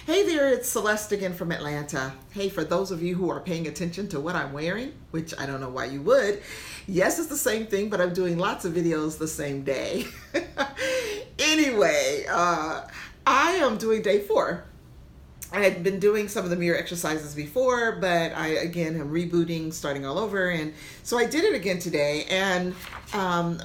Hey there, it's Celeste again from Atlanta. Hey, for those of you who are paying attention to what I'm wearing, which I don't know why you would, yes, it's the same thing, but I'm doing lots of videos the same day. Anyway, I am doing day 4. I had been doing some of the mirror exercises before, but I again am rebooting, starting all over, and so I did it again today. And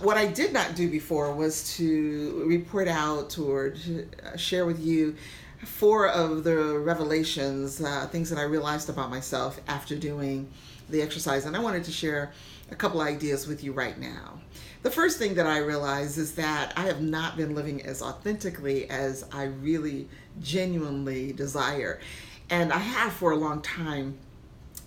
what I did not do before was to report out or to share with you 4 of the revelations, things that I realized about myself after doing the exercise, and I wanted to share a couple ideas with you right now. The first thing that I realized is that I have not been living as authentically as I really genuinely desire. And I have for a long time.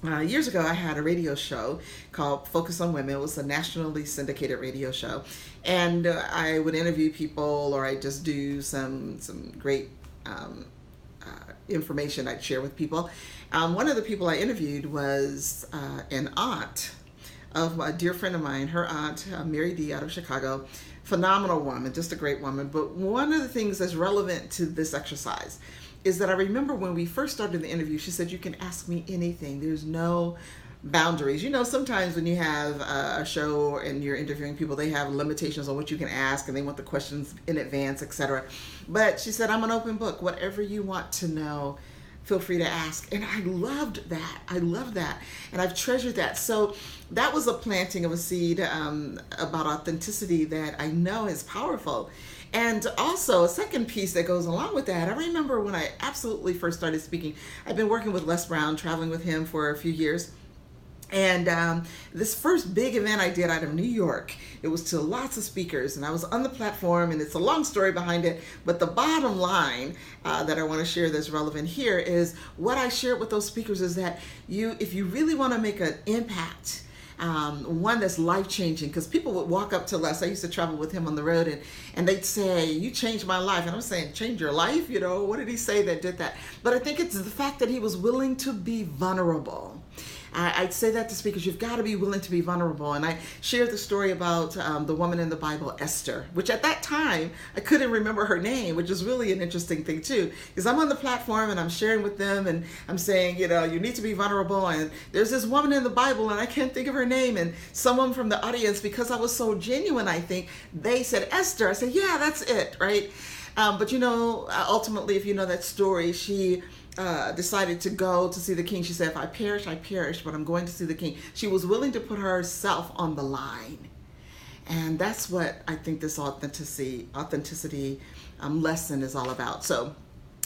Years ago, I had a radio show called Focus on Women. It was a nationally syndicated radio show. And I would interview people, or I just do some great information I'd share with people. One of the people I interviewed was an aunt of a dear friend of mine, her aunt, Mary D. out of Chicago. Phenomenal woman, just a great woman. But one of the things that's relevant to this exercise is that I remember when we first started the interview, she said, "You can ask me anything. There's no boundaries." You know, sometimes when you have a show and you're interviewing people, they have limitations on what you can ask and they want the questions in advance, etc. But she said, "I'm an open book. Whatever you want to know, feel free to ask." And I loved that. I love that. And I've treasured that. So that was a planting of a seed about authenticity that I know is powerful. And also a second piece that goes along with that, I remember when I absolutely first started speaking, I've been working with Les Brown, traveling with him for a few years. And this first big event I did out of New York, it was to lots of speakers, and I was on the platform, and it's a long story behind it, but the bottom line that I want to share that's relevant here is what I shared with those speakers is that if you really want to make an impact, one that's life-changing, because people would walk up to Les. I used to travel with him on the road, and they'd say, "You changed my life." And I'm saying, change your life? You know, what did he say that did that? But I think it's the fact that he was willing to be vulnerable. I'd say that to speakers, you've got to be willing to be vulnerable. And I shared the story about the woman in the Bible, Esther, which at that time, I couldn't remember her name, which is really an interesting thing too, because I'm on the platform and I'm sharing with them and I'm saying, you know, you need to be vulnerable. And there's this woman in the Bible and I can't think of her name. And someone from the audience, because I was so genuine, I think, they said, "Esther." I said, "Yeah, that's it," right? But you know, ultimately, if you know that story, she decided to go to see the king. She said, "If I perish, I perish, but I'm going to see the king." She was willing to put herself on the line. And that's what I think this authenticity lesson is all about. So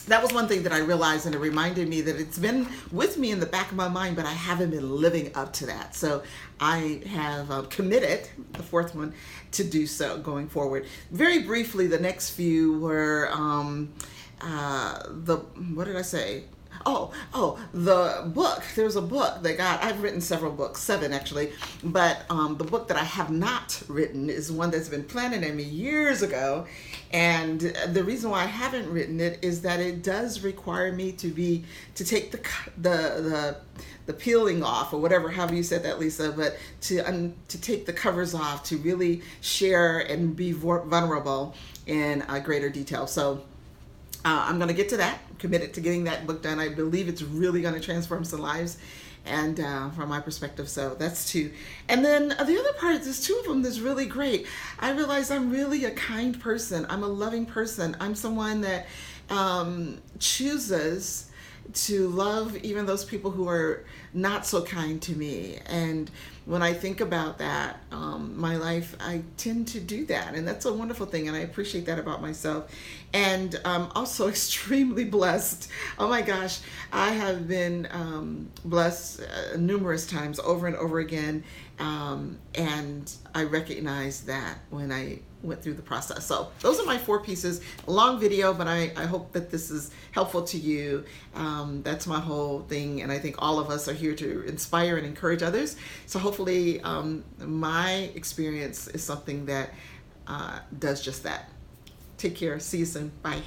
that was one thing that I realized, and it reminded me that it's been with me in the back of my mind, but I haven't been living up to that. So I have committed, the 4th one, to do so going forward. Very briefly, the next few were what did I say? The book. There's a book that I've written several books, 7 actually, but the book that I have not written is one that's been planted in me years ago. And the reason why I haven't written it is that it does require me to take the peeling off, or whatever, however you said that, Lisa, but to take the covers off, to really share and be vulnerable in greater detail. So I'm going to get to that. I'm committed to getting that book done. I believe it's really going to transform some lives, and from my perspective. So that's 2. And then the other part, there's 2 of them that's really great. I realize I'm really a kind person. I'm a loving person. I'm someone that chooses to love even those people who are not so kind to me. And when I think about that, my life, I tend to do that. And that's a wonderful thing. And I appreciate that about myself. And I'm also extremely blessed. Oh my gosh, I have been blessed numerous times over and over again. And I recognize that when I went through the process. So those are my 4 pieces. A long video, but I hope that this is helpful to you. That's my whole thing. And I think all of us are here to inspire and encourage others. So hopefully my experience is something that does just that. Take care. See you soon. Bye.